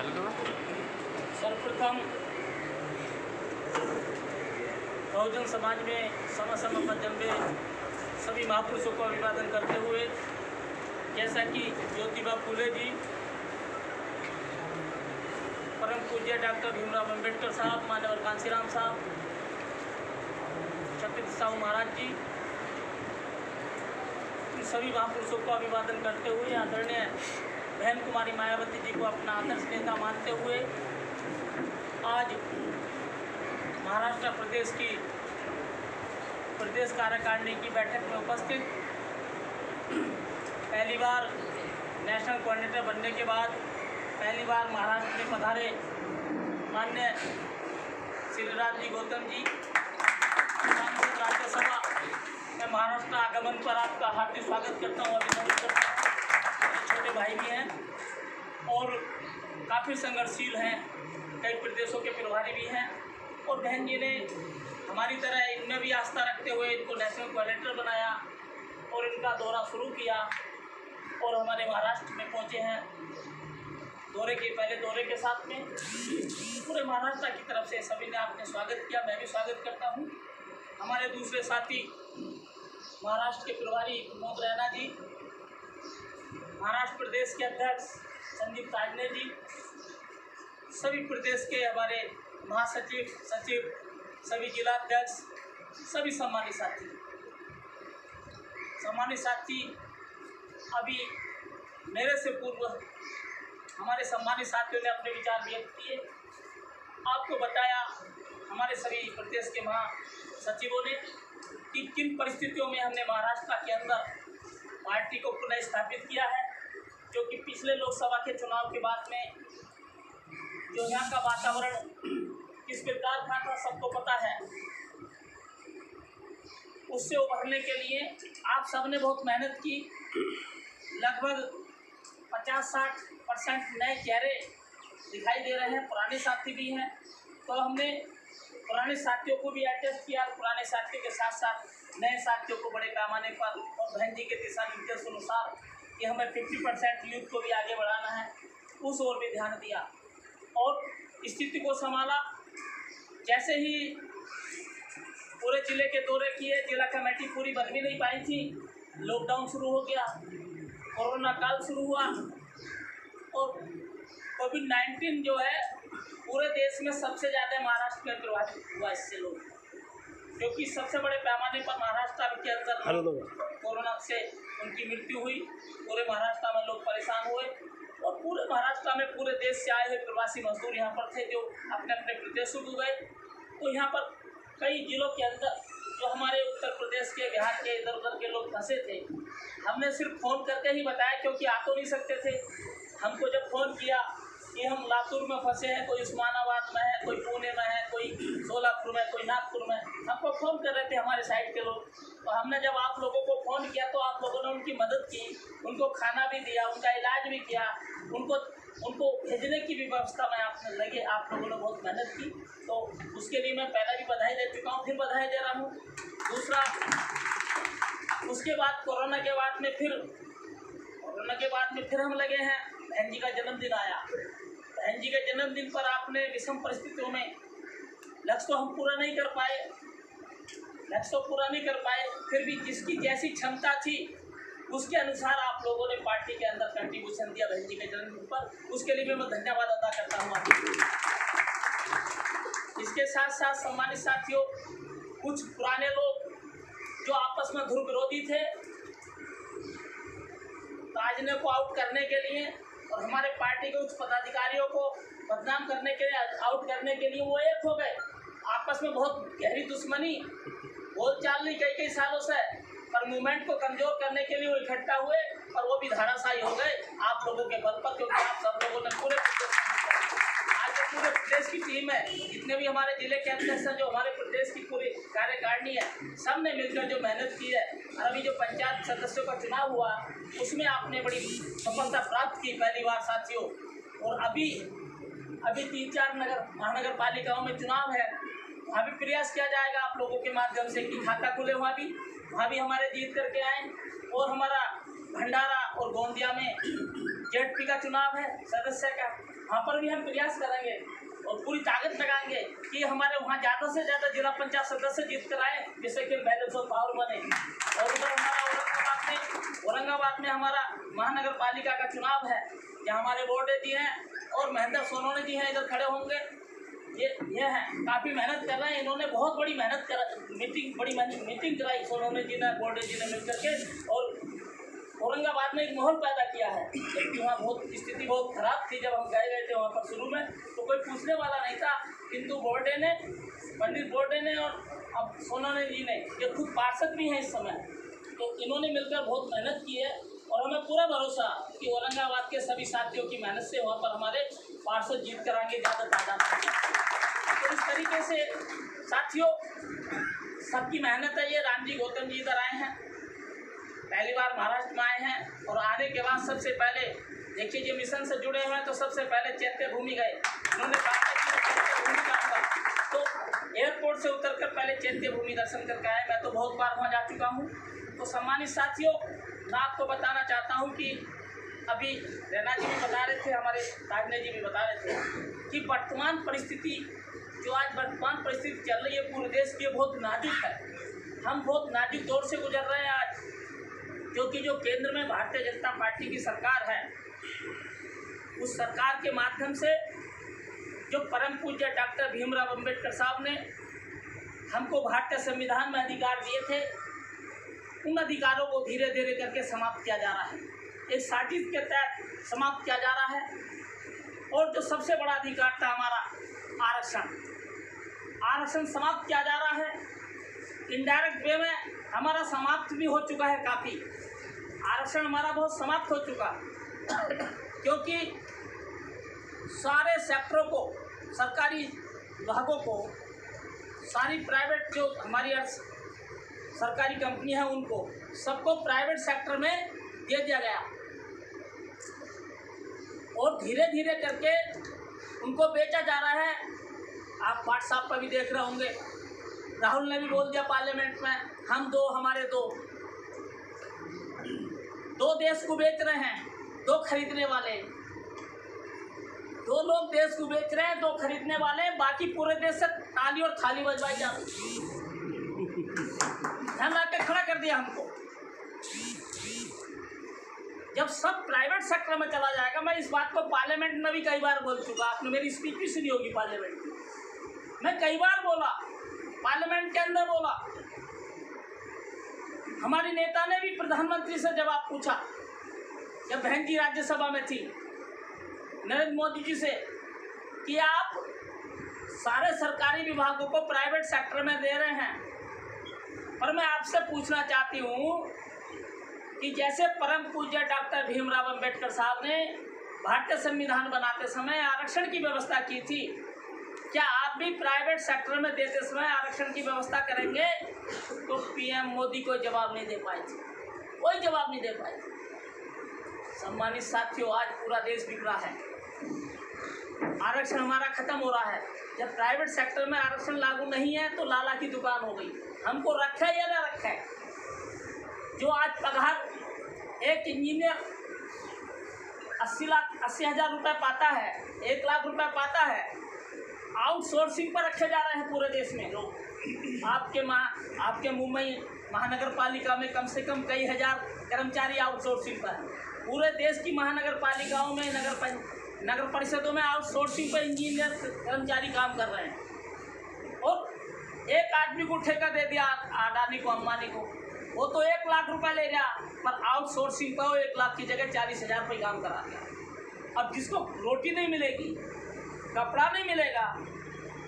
सर्वप्रथम बहुजन समाज में सम मध्यम में सभी महापुरुषों को अभिवादन करते हुए, जैसा कि ज्योतिबा फुले जी, परम पूज्य डॉक्टर भीमराव अम्बेडकर साहब, मान्यवर कांशीराम साहब, छत्रपति साहू महाराज जी, इन सभी महापुरुषों को अभिवादन करते हुए, आदरणीय बहन कुमारी मायावती जी को अपना आदर्श नेता मानते हुए आज महाराष्ट्र प्रदेश की प्रदेश कार्यकारिणी की बैठक में उपस्थित, पहली बार नेशनल कोऑर्डिनेटर बनने के बाद पहली बार महाराष्ट्र में पधारे माननीय श्रीराज जी गौतम जी, सांसद राज्यसभा में महाराष्ट्र आगमन पर आपका हार्दिक स्वागत करता हूँ, अभिनंदन करता हूँ। मेरे छोटे भाई भी हैं और काफ़ी संघर्षशील हैं, कई प्रदेशों के प्रभारी भी हैं, और बहन जी ने हमारी तरह इनमें भी आस्था रखते हुए इनको नेशनल कोऑर्डिनेटर बनाया और इनका दौरा शुरू किया और हमारे महाराष्ट्र में पहुंचे हैं। पहले दौरे के साथ में पूरे महाराष्ट्र की तरफ से सभी ने आपने स्वागत किया, मैं भी स्वागत करता हूं। हमारे दूसरे साथी महाराष्ट्र के प्रभारी प्रमोद रैना जी, महाराष्ट्र प्रदेश के अध्यक्ष संदीप ताजने जी, सभी प्रदेश के हमारे महासचिव, सचिव, सभी जिलाध्यक्ष, सभी सम्मानित साथी, अभी मेरे से पूर्व हमारे सम्मानित साथियों ने अपने विचार व्यक्त किए। आपको बताया हमारे सभी प्रदेश के महासचिवों ने कि किन परिस्थितियों में हमने महाराष्ट्र के अंदर पार्टी को पुनः स्थापित किया है, क्योंकि पिछले लोकसभा के चुनाव के बाद में जो यहाँ का वातावरण किस प्रकार था सबको पता है। उससे उभरने के लिए आप सबने बहुत मेहनत की, लगभग 50-60% नए चेहरे दिखाई दे रहे हैं, पुराने साथी भी हैं, तो हमने पुराने साथियों को भी एडजस्ट किया और पुराने साथियों के साथ साथ नए साथियों को बड़े पैमाने पर और बहन जी के दिशा निर्देश अनुसार कि हमें 50% यूथ को भी आगे बढ़ाना है, उस ओर भी ध्यान दिया और स्थिति को संभाला। जैसे ही पूरे जिले के दौरे किए, जिला कमेटी पूरी बन भी नहीं पाई थी, लॉकडाउन शुरू हो गया, कोरोना काल शुरू हुआ और कोविड-19 जो है पूरे देश में सबसे ज़्यादा महाराष्ट्र में प्रभावित हुआ इससे लोग, क्योंकि सबसे बड़े पैमाने पर महाराष्ट्र के अंदर कोरोना से उनकी मृत्यु हुई। पूरे महाराष्ट्र में लोग परेशान हुए और पूरे महाराष्ट्र में पूरे देश से आए हुए प्रवासी मजदूर यहाँ पर थे जो अपने अपने प्रदेशों को गए। तो यहाँ पर कई जिलों के अंदर जो हमारे उत्तर प्रदेश के, बिहार के, इधर उधर के लोग फंसे थे, हमने सिर्फ फ़ोन करके ही बताया, क्योंकि आ तो नहीं सकते थे। हमको जब फ़ोन किया कि हम लातूर में फंसे हैं, कोई उस्मानाबाद में है, कोई पुणे में है, कोई सोलापुर में, कोई नागपुर में, हमको फ़ोन कर रहे थे हमारे साइड के लोग। तो हमने जब आप लोगों को फ़ोन किया तो आप लोगों ने उनकी मदद की, उनको खाना भी दिया, उनका इलाज भी किया, उनको भेजने की भी व्यवस्था में आपने लगे, आप लोगों ने बहुत मेहनत की। तो उसके लिए मैं पहले भी बधाई दे चुका हूँ, फिर बधाई दे रहा हूँ। दूसरा, उसके बाद कोरोना के बाद में फिर हम लगे हैं। बहन जी का जन्मदिन आया, बहन जी के जन्मदिन पर आपने विषम परिस्थितियों में लक्ष्य तो हम पूरा नहीं कर पाए, फिर भी जिसकी जैसी क्षमता थी उसके अनुसार आप लोगों ने पार्टी के अंदर कंट्रीब्यूशन दिया बहन जी के जन्मदिन पर, उसके लिए मैं धन्यवाद अदा करता हूँ आपको। इसके साथ साथ सम्मानित साथियों, कुछ पुराने लोग जो आपस में ध्रुव विरोधी थे, ताजने को आउट करने के लिए और हमारे पार्टी के उच्च पदाधिकारियों को बदनाम करने के लिए, आउट करने के लिए वो एक हो गए। आपस में बहुत गहरी दुश्मनी, बोलचाल नहीं कई सालों से, पर मूवमेंट को कमजोर करने के लिए वो इकट्ठा हुए और वो भी धाराशायी हो गए आप लोगों के बल पर, क्योंकि आप सब लोगों ने पूरे प्रदेश की टीम है, जितने भी हमारे जिले के अध्यक्ष हैं, जो हमारे प्रदेश की पूरी कार्यकारिणी है, सब ने मिलकर जो मेहनत की है। और अभी जो पंचायत सदस्यों का चुनाव हुआ उसमें आपने बड़ी सफलता प्राप्त की पहली बार साथियों। और अभी 3-4 महानगर पालिकाओं में चुनाव है, वहाँ भी प्रयास किया जाएगा आप लोगों के माध्यम से कि खाता खुले, वहाँ भी हमारे जीत करके आए। और हमारा भंडारा और गोंदिया में जेडपी का चुनाव है सदस्य का, वहाँ पर भी हम प्रयास करेंगे और पूरी ताकत लगाएंगे कि हमारे वहाँ ज़्यादा से ज़्यादा जिला पंचायत सदस्य जीत कर आए, जिससे कि बैलेंस ऑफ पावर बने। और उधर हमारा औरंगाबाद में हमारा महानगर पालिका का चुनाव है, जहाँ हमारे बोर्डे जी हैं और महेंद्र सोनवणे जी हैं, इधर खड़े होंगे। ये हैं, काफ़ी मेहनत कर रहे हैं इन्होंने, बहुत बड़ी मेहनत कर मीटिंग कराई सोनवणे जी ने, बोर्डे जी ने मिलकर के, और औरंगाबाद में एक माहौल पैदा किया है। जबकि वहाँ स्थिति बहुत खराब थी, जब हम गए थे वहाँ पर शुरू में तो कोई पूछने वाला नहीं था, किंतु बोर्डे ने, पंडित बोर्डे ने और अब सोनवणे जी ने, ये खुद पार्षद भी हैं इस समय, तो इन्होंने मिलकर बहुत मेहनत की है। और हमें पूरा भरोसा कि औरंगाबाद के सभी साथियों की मेहनत से वहाँ पर हमारे पार्षद जीत कराएंगे ज़्यादा तादाद में। तो इस तरीके से साथियों, सबकी मेहनत है। ये राम जी गौतम जी इधर आए हैं, पहली बार महाराष्ट्र में आए हैं, और आने के बाद सबसे पहले देखिए ये मिशन से जुड़े हुए हैं, तो सबसे पहले चैत्य भूमि गए, उन्होंने कहा तो एयरपोर्ट से उतरकर पहले चैत्य भूमि दर्शन करके आए। मैं तो बहुत बार वहाँ जा चुका हूँ। तो सम्मानित साथियों, मैं आपको बताना चाहता हूँ कि अभी रैना जी भी बता रहे थे, हमारे राजने जी भी बता रहे थे कि वर्तमान परिस्थिति चल रही है पूरे देश की, बहुत नाजुक है। हम बहुत नाजुक दौर से गुजर रहे हैं आज, क्योंकि जो केंद्र में भारतीय जनता पार्टी की सरकार है, उस सरकार के माध्यम से जो परम पूज्य डॉक्टर भीमराव अंबेडकर साहब ने हमको भारतीय संविधान में अधिकार दिए थे, उन अधिकारों को धीरे धीरे करके समाप्त किया जा रहा है, एक साजिश के तहत समाप्त किया जा रहा है। और जो सबसे बड़ा अधिकार था हमारा आरक्षण समाप्त किया जा रहा है। इनडायरेक्ट वे में हमारा समाप्त भी हो चुका है, काफ़ी आरक्षण हमारा बहुत समाप्त हो चुका, क्योंकि सारे सेक्टरों को, सरकारी विभागों को, सारी प्राइवेट जो हमारी सरकारी कंपनी है उनको सबको प्राइवेट सेक्टर में दे दिया गया, और धीरे धीरे करके उनको बेचा जा रहा है। आप व्हाट्सएप पर भी देख रहे होंगे, राहुल ने भी बोल दिया पार्लियामेंट में, हम दो हमारे दो देश को बेच रहे हैं, दो खरीदने वाले, दो लोग देश को बेच रहे हैं, दो खरीदने वाले, बाकी पूरे देश से ताली और थाली बजवाई जा रही। ध्यान रख के खड़ा कर दिया हमको। जब सब प्राइवेट सेक्टर में चला जाएगा, मैं इस बात को पार्लियामेंट में भी कई बार बोल चुका, आपने मेरी स्पीच भी सुनी होगी पार्लियामेंट में, मैं कई बार बोला, पार्लियामेंट के अंदर बोला। हमारी नेता ने भी प्रधानमंत्री से जवाब पूछा, जब बहन जी राज्यसभा में थी, नरेंद्र मोदी जी से, कि आप सारे सरकारी विभागों को प्राइवेट सेक्टर में दे रहे हैं, पर मैं आपसे पूछना चाहती हूँ कि जैसे परम पूज्य डॉक्टर भीमराव अंबेडकर साहब ने भारतीय संविधान बनाते समय आरक्षण की व्यवस्था की थी, क्या आप भी प्राइवेट सेक्टर में देते समय आरक्षण की व्यवस्था करेंगे? तो पीएम मोदी कोई जवाब नहीं दे पाए थे, कोई जवाब नहीं दे पाए। सम्मानित साथियों, आज पूरा देश बिगड़ा है, आरक्षण हमारा खत्म हो रहा है। जब प्राइवेट सेक्टर में आरक्षण लागू नहीं है तो लाला की दुकान हो गई। हमको रखा है या ना रखा है? जो आज पगार एक इंजीनियर 80,000 रुपये पाता है, 1 लाख रुपए पाता है, आउटसोर्सिंग पर रखे जा रहे हैं पूरे देश में लोग। आपके मुंबई महानगर पालिका में कम से कम कई हजार कर्मचारी आउटसोर्सिंग पर है। पूरे देश की महानगर पालिकाओं में, नगर परिषदों में आउटसोर्सिंग पर इंजीनियर कर्मचारी काम कर रहे हैं। और एक आदमी को ठेका दे दिया, अडानी को, अंबानी को, वो तो 1 लाख रुपए ले गया, पर आउटसोर्सिंग पर वो 1 लाख की जगह 40,000 रुपये काम करा दिया। अब जिसको रोटी नहीं मिलेगी, कपड़ा नहीं मिलेगा,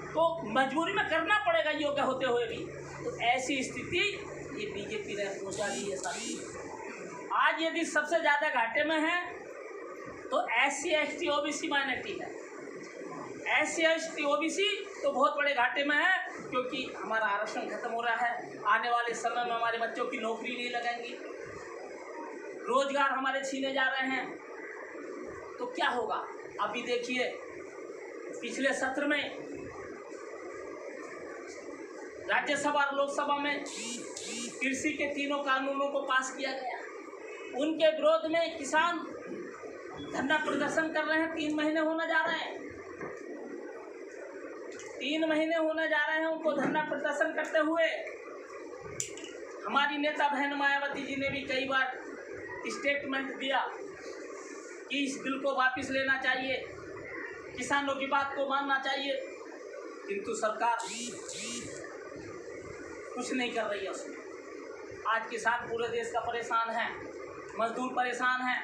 तो मजबूरी में करना पड़ेगा योग्य होते हुए भी। तो ऐसी स्थिति ये बीजेपी ने पहुँचा दी है साथी। आज यदि सबसे ज़्यादा घाटे में है तो SC ST OBC माइनॉरिटी है। SC ST OBC तो बहुत बड़े घाटे में है, क्योंकि हमारा आरक्षण खत्म हो रहा है। आने वाले समय में हमारे बच्चों की नौकरी नहीं लगेंगी, रोजगार हमारे छीने जा रहे हैं, तो क्या होगा? अभी देखिए, पिछले सत्र में राज्यसभा और लोकसभा में कृषि के तीनों कानूनों को पास किया गया। उनके विरोध में किसान धरना प्रदर्शन कर रहे हैं। 3 महीने होने जा रहे हैं, 3 महीने होने जा रहे हैं उनको धरना प्रदर्शन करते हुए। हमारी नेता बहन मायावती जी ने भी कई बार स्टेटमेंट दिया कि इस बिल को वापस लेना चाहिए, किसानों की बात को मानना चाहिए, किंतु सरकार कुछ नहीं कर रही है उसमें। आज किसान पूरे देश का परेशान है, मजदूर परेशान हैं।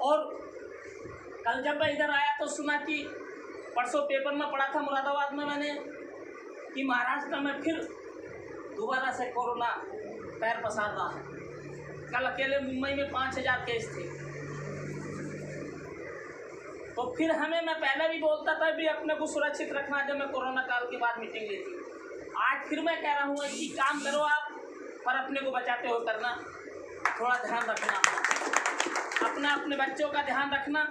और कल जब मैं इधर आया तो सुना कि परसों पेपर में पढ़ा था मुरादाबाद में मैंने कि महाराष्ट्र में फिर दोबारा से कोरोना पैर पसार रहा है। कल अकेले मुंबई में 5000 केस थे। तो फिर मैं पहले भी बोलता था भी अपने को सुरक्षित रखना जब मैं कोरोना काल के बाद मीटिंग ली थी। आज फिर मैं कह रहा हूँ कि काम करो आप, पर अपने को बचाते हो करना, थोड़ा ध्यान रखना, अपने बच्चों का ध्यान रखना,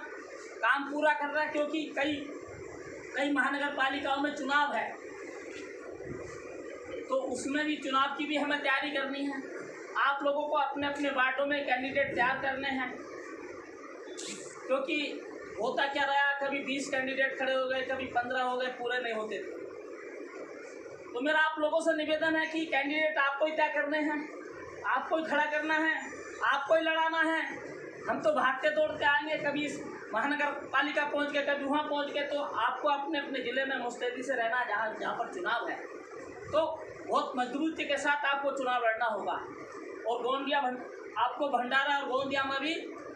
काम पूरा करना है। क्योंकि कई महानगर पालिकाओं में चुनाव है, तो उसमें भी चुनाव की भी हमें तैयारी करनी है। आप लोगों को अपने अपने वार्डों में कैंडिडेट तैयार करने हैं। क्योंकि होता क्या रहा, कभी 20 कैंडिडेट खड़े हो गए, कभी 15 हो गए, पूरे नहीं होते थे। तो मेरा आप लोगों से निवेदन है कि कैंडिडेट आपको ही तय करने हैं, आपको ही खड़ा करना है, आपको ही लड़ाना है। हम तो भागते दौड़ते आएंगे, कभी इस महानगर पालिका पहुँच गए, कभी वहाँ पहुँच गए। तो आपको अपने अपने ज़िले में मुस्तैदी से रहना, जहाँ पर चुनाव है, तो बहुत मजबूती के साथ आपको चुनाव लड़ना होगा। और गोंदिया आपको भंडारा और गोंदिया में भी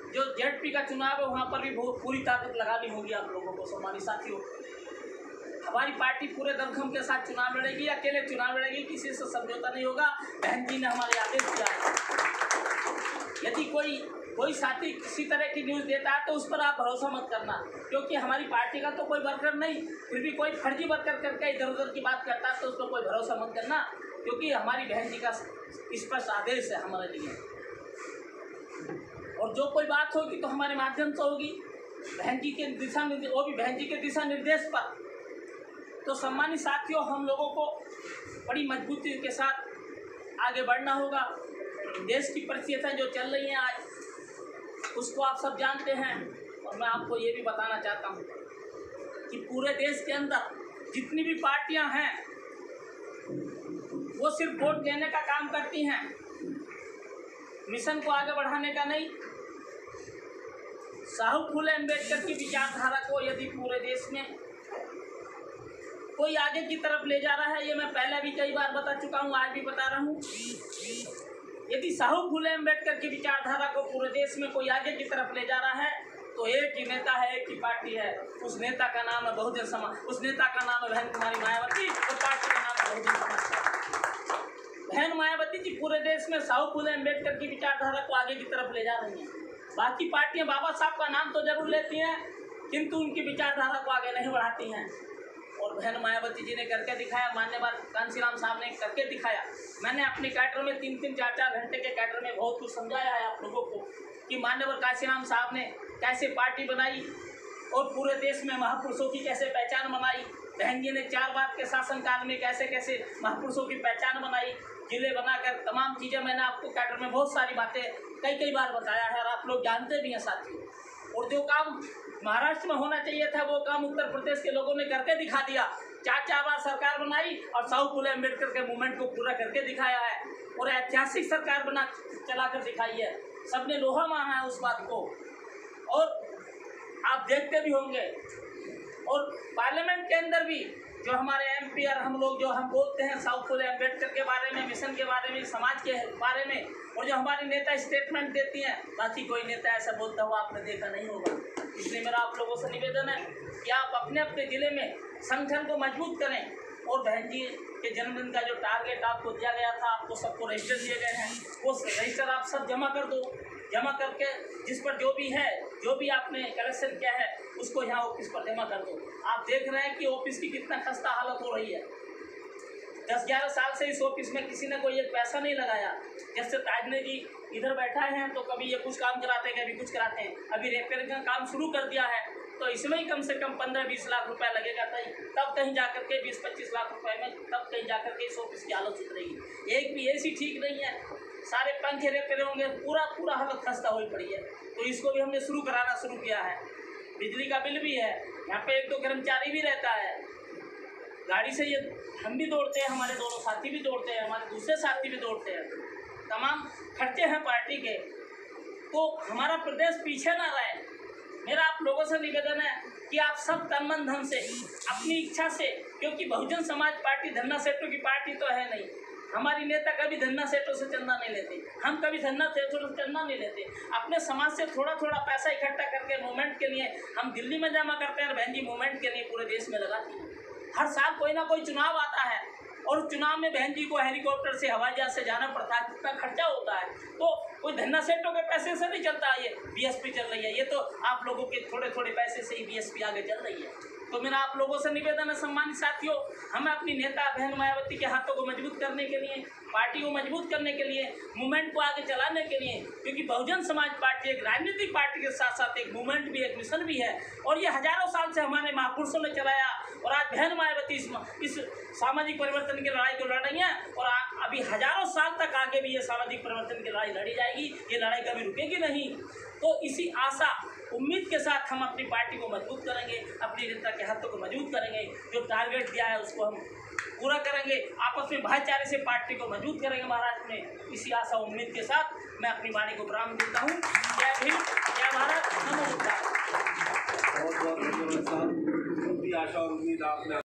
जो जेडपी का चुनाव है, वहाँ पर भी बहुत पूरी ताकत लगानी होगी आप लोगों को। सम्मानित साथियों, हमारी पार्टी पूरे दमखम के साथ चुनाव लड़ेगी, अकेले चुनाव लड़ेगी, किसी से समझौता नहीं होगा। बहन जी ने हमारे आदेश दिया है। यदि कोई साथी किसी तरह की न्यूज़ देता है तो उस पर आप भरोसा मत करना, क्योंकि हमारी पार्टी का तो कोई वर्कर नहीं, फिर भी कोई फर्जी वर्कर करके इधर उधर की बात करता है तो उस पर कोई भरोसा मत करना, क्योंकि हमारी बहन जी का स्पष्ट आदेश है हमारे लिए। और जो कोई बात होगी तो हमारे माध्यम से होगी, बहन जी के दिशा निर्देश, वो भी बहन जी के दिशा निर्देश पर। तो सम्मानित साथियों, हम लोगों को बड़ी मजबूती के साथ आगे बढ़ना होगा। देश की परिस्थितियाँ जो चल रही हैं आज, उसको आप सब जानते हैं। और मैं आपको ये भी बताना चाहता हूँ कि पूरे देश के अंदर जितनी भी पार्टियां हैं, वो सिर्फ वोट देने का काम करती हैं, मिशन को आगे बढ़ाने का नहीं। साहू फूले अम्बेडकर की विचारधारा को यदि पूरे देश में कोई आगे की तरफ ले जा रहा है, ये मैं पहले भी कई बार बता चुका हूँ, आज भी बता रहा हूँ। यदि साहू फूले अम्बेडकर की विचारधारा को पूरे देश में कोई आगे की तरफ ले जा रहा है, तो एक ही नेता है, एक ही पार्टी है। उस नेता का नाम है बहुजन समाज, उस नेता का नाम है बहन कुमारी मायावती, और पार्टी का नाम है बहुजन समाज। बहन मायावती जी पूरे देश में साहू फूले अम्बेडकर की विचारधारा को आगे की तरफ ले जा रही हैं। बाकी पार्टियां बाबा साहब का नाम तो जरूर लेती हैं, किंतु उनकी विचारधारा को आगे नहीं बढ़ाती हैं। और बहन मायावती जी ने करके दिखाया, मान्यवर कांशीराम साहब ने करके दिखाया। मैंने अपने कैडर में 3-3, 4-4 घंटे के कैडर में बहुत कुछ समझाया है आप लोगों को कि मान्यवर कांशीराम साहब ने कैसे पार्टी बनाई और पूरे देश में महापुरुषों की कैसे पहचान बनाई। बहन जी ने 4 बार के शासनकाल में कैसे कैसे महापुरुषों की पहचान बनाई, जिले बनाकर, तमाम चीज़ें मैंने आपको कैडर में बहुत सारी बातें कई बार बताया है, और आप लोग जानते भी हैं साथियों। और जो काम महाराष्ट्र में होना चाहिए था, वो काम उत्तर प्रदेश के लोगों ने करके दिखा दिया। 4 बार सरकार बनाई और साहू फूले अम्बेडकर के मूवमेंट को पूरा करके दिखाया है, और ऐतिहासिक सरकार चला कर दिखाई है। सबने लोहा माना है उस बात को, और आप देखते भी होंगे। और पार्लियामेंट के अंदर भी जो हमारे MP और हम लोग जो हम बोलते हैं साहू फूले अम्बेडकर के बारे में, मिशन के बारे में, समाज के बारे में, और जो हमारे नेता स्टेटमेंट देती हैं, बाकी कोई नेता ऐसा बोलता हुआ आपने देखा नहीं होगा। इसलिए मेरा आप लोगों से निवेदन है कि आप अपने अपने ज़िले में संगठन को मजबूत करें। और बहन जी के जन्मदिन का जो टारगेट आपको दिया गया था, आपको सबको रजिस्टर दिए गए हैं, वो रजिस्टर आप सब जमा कर दो। जमा करके जिस पर जो भी है, जो भी आपने कलेक्शन किया है, उसको यहाँ ऑफिस पर जमा कर दो। आप देख रहे हैं कि ऑफिस की कितना खस्ता हालत हो रही है। 10-11 साल से इस ऑफिस में किसी ने कोई एक पैसा नहीं लगाया। जैसे ताजने जी इधर बैठा है, तो कभी ये कुछ काम कराते हैं, कभी कुछ कराते हैं। अभी रिपेयरिंग का काम शुरू कर दिया है, तो इसमें ही कम से कम 15-20 लाख रुपए लगेगा। तब कहीं जाकर के 20-25 लाख रुपए में तब कहीं जाकर के इस ऑफिस की हालत सुधरेगी। एक भी AC ठीक नहीं है। सारे पंखे रेपे होंगे, पूरा हालत खस्ता हुई पड़ी है। तो इसको भी हमने कराना शुरू किया है। बिजली का बिल भी है, यहाँ पे 1-2 कर्मचारी भी रहता है, गाड़ी से ये हम भी दौड़ते हैं, हमारे दोनों साथी भी दौड़ते हैं, हमारे दूसरे साथी भी दौड़ते हैं, तमाम खर्चे हैं पार्टी के। तो हमारा प्रदेश पीछे ना रहे। मेरा आप लोगों से निवेदन है कि आप सब तन मन धन से अपनी इच्छा से, क्योंकि बहुजन समाज पार्टी धन्ना सेठों की पार्टी तो है नहीं, हमारी नेता कभी धन्ना सेठों से चंदा नहीं लेते, हम कभी धन्ना सेठों से चंदा नहीं लेते। अपने समाज से थोड़ा थोड़ा पैसा इकट्ठा करके मूवमेंट के लिए हम दिल्ली में जमा करते हैं और बहन जी मूवमेंट के लिए पूरे देश में लगाती हैं। हर साल कोई ना कोई चुनाव आता है और चुनाव में बहन जी को हेलीकॉप्टर से हवाई जहाज से जाना पड़ता है, कितना खर्चा होता है। तो कोई धन्ना सेठों के पैसे से नहीं चलता, ये बीएसपी चल रही है, ये तो आप लोगों के थोड़े थोड़े पैसे से ही बीएसपी आगे चल रही है। तो मेरा आप लोगों से निवेदन है सम्मानित साथियों, हमें अपनी नेता बहन मायावती के हाथों को मजबूत करने के लिए, पार्टी को मजबूत करने के लिए, मूवमेंट को आगे चलाने के लिए, क्योंकि बहुजन समाज पार्टी एक राजनीतिक पार्टी के साथ साथ एक मूवमेंट भी, एक मिशन भी है, और ये हजारों साल से हमारे महापुरुषों ने चलाया। और आज बहन मायावती इस सामाजिक परिवर्तन की लड़ाई को लड़ रही हैं, और अभी हजारों साल तक आगे भी ये सामाजिक परिवर्तन की लड़ाई लड़ी जाएगी, ये लड़ाई कभी रुकेगी नहीं। तो इसी आशा उम्मीद के साथ हम अपनी पार्टी को मजबूत करेंगे, अपनी जनता के हाथों को मजबूत करेंगे, जो टारगेट दिया है उसको हम पूरा करेंगे, आपस में भाईचारे से पार्टी को मजबूत करेंगे महाराष्ट्र में। इसी आशा उम्मीद के साथ मैं अपनी वाणी को विराम देता हूँ। जय भीम, जय भारत, नमो बुद्धाय। बहुत बहुत धन्यवाद साहब। आशा और उम्मीद आपने